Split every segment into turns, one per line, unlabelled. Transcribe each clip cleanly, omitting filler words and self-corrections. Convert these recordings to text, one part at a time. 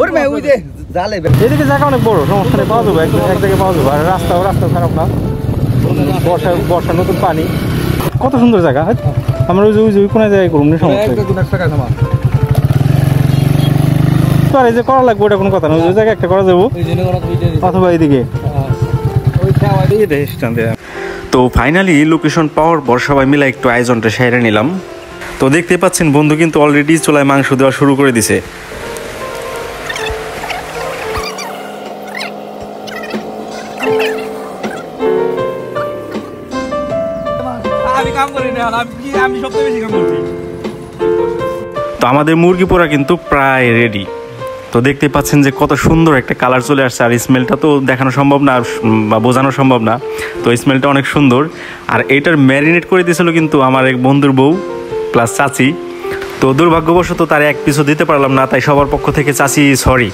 ওরে ভাই ওই যে জালে
এদিকে জায়গা অনেক বড়, সমস্যা নেই, পাওয়া যাবে, এক জায়গায় পাওয়া যাবে। আর রাস্তাও খারাপ না, বর্ষা নতুন পানি, কত সুন্দর জায়গা। আমরা ওই যে কোনো জায়গায় করুন সমস্যা এই যে করা লাগবে ওটা কোনো কথা না, ওই জায়গায় একটা করা যাবো অথবা এইদিকে। তো ফাইনালি লোকেশন পাওয়ার পর সবাই মিলে একটু আয়োজনটা সেরে নিলাম। তো দেখতে পাচ্ছেন বন্ধু কিন্তু অলরেডি চুলায় মাংস দেওয়া শুরু করে দিছে। তো আমাদের মুরগি পোড়া কিন্তু প্রায় রেডি। তো দেখতে পাচ্ছেন যে কত সুন্দর একটা কালার চলে আসছে, আর স্মেলটা তো দেখানো সম্ভব না বা বোঝানো সম্ভব না। তো স্মেলটা অনেক সুন্দর। আর এটার ম্যারিনেট করে দিয়েছিল কিন্তু আমার এক বন্ধুর বউ প্লাস চাচি। তো দুর্ভাগ্যবশত তার এক পিছু দিতে পারলাম না, তাই সবার পক্ষ থেকে চাচি সরি।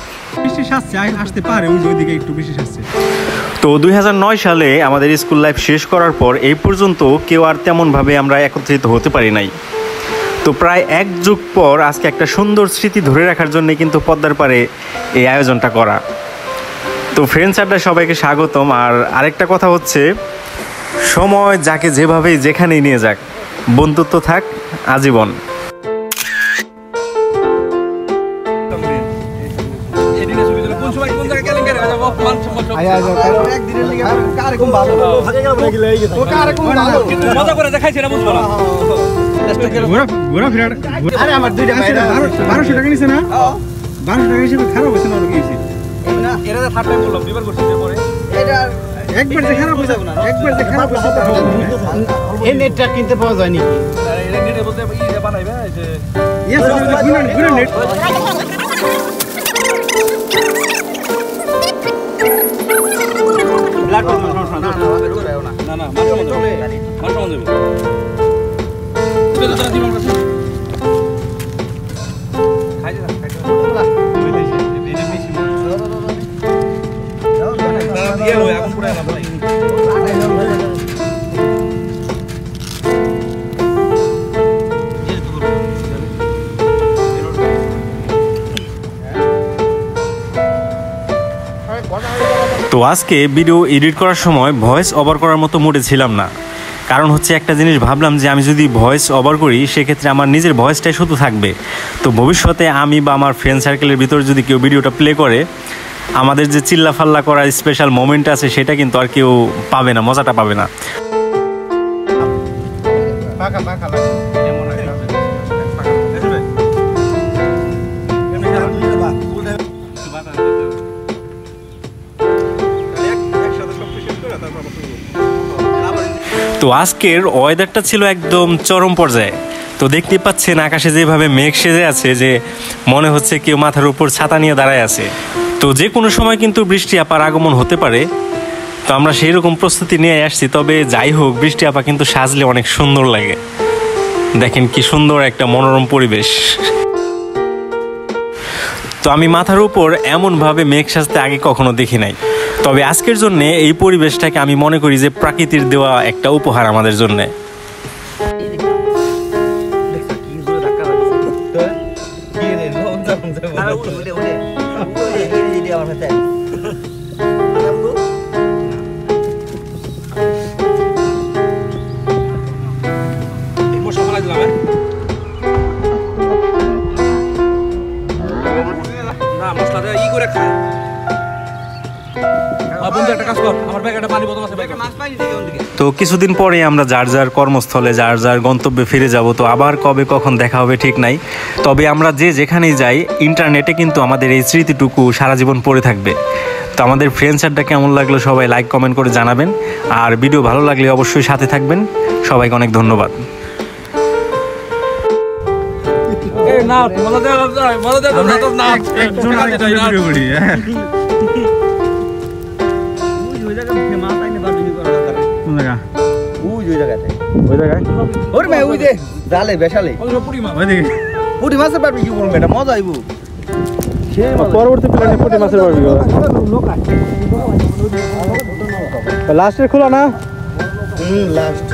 তো 2009 সালে আমাদের স্কুল লাইফ শেষ করার পর এই পর্যন্ত কেউ আর তেমনভাবে আমরা একত্রিত হতে পারি নাই। তো প্রায় এক যুগ পর আজকে একটা সুন্দর স্মৃতি ধরে রাখার জন্য কিন্তু পদ্মার পাড়ে এই আয়োজনটা করা। তো ফ্রেন্ডস আড্ডা সবাইকে স্বাগতম। আর আরেকটা কথা হচ্ছে, সময় যাকে যেভাবেই যেখানেই নিয়ে যাক, বন্ধুত্ব থাক আজীবন।
আমার 2টা 1200 টাকা নিছে না, 1200 টাকা হিসেবে খারাপ হয়েছে না, কি হয়েছে এরা থার্ড টাইম বললাম, দুইবার করছি পরে এটা একবার যে খারাপ হয়ে যাবে না, একবার যে খারাপ হয়ে যাবে এই নেটটা কিনতে পাওয়া যায় নাকি? আরে এটা নেটে বলতে ই বানাইবে যে ইয়েস গুনা নেট ব্লাড সমস্যা না না মার সমস্যা দেব এটা তো জীবন আছে খাই যা
তো আজকে ভিডিও এডিট করার সময় ভয়েস ওভার করার মতো মুডে ছিলাম না। কারণ হচ্ছে একটা জিনিস ভাবলাম যে আমি যদি ভয়েস ওভার করি সেক্ষেত্রে আমার নিজের ভয়েসটাই শুধু থাকবে। তো ভবিষ্যতে আমি বা আমার ফ্রেন্ড সার্কেলের ভিতরে যদি কেউ ভিডিওটা প্লে করে, আমাদের যে চিল্লা ফাল্লা করার স্পেশাল মোমেন্ট আছে সেটা কিন্তু আর কেউ পাবে না, মজাটা পাবে না। তো আজকের ওয়েদারটা ছিল একদম চরম পর্যায়ে। তো দেখতে পাচ্ছেন আকাশে যেভাবে মেঘ সেজে আছে যে মনে হচ্ছে কেউ মাথার উপর ছাতা নিয়ে দাঁড়ায় আছে। তো যে কোনো সময় কিন্তু বৃষ্টি আপার আগমন হতে পারে। তো আমরা সেই রকম প্রস্তুতি নিয়ে আসছি। তবে যাই হোক, বৃষ্টি আপা কিন্তু সাজলে অনেক সুন্দর লাগে। দেখেন কি সুন্দর একটা মনোরম পরিবেশ। তো আমি মাথার উপর এমনভাবে মেঘ সাজতে আগে কখনো দেখি নাই। তবে আজকের জন্য এই পরিবেশটাকে আমি মনে করি যে প্রকৃতির দেওয়া একটা উপহার আমাদের জন্য। তো কিছুদিন পরে আমরা যার যার কর্মস্থলে যার যার গন্তব্যে ফিরে যাব। তো আবার কবে কখন দেখা হবে ঠিক নাই। তবে আমরা যে যেখানেই যাই, ইন্টারনেটে কিন্তু আমাদের এই স্মৃতিটুকু সারা জীবন পড়ে থাকবে। তো আমাদের ফ্রেন্ডস আড্ডা কেমন লাগলো সবাই লাইক কমেন্ট করে জানাবেন। আর ভিডিও ভালো লাগলে অবশ্যই সাথে থাকবেন। সবাইকে অনেক ধন্যবাদ।
ওরে ভাই ওই যে জালে বেশালে পুঁটি মাছের বারবিকিউ করব, এটা মজা আইবো।
পরবর্তী প্ল্যানে পুঁটি মাছের বারবিকিউ লাস্টের খোলা না,
লাস্ট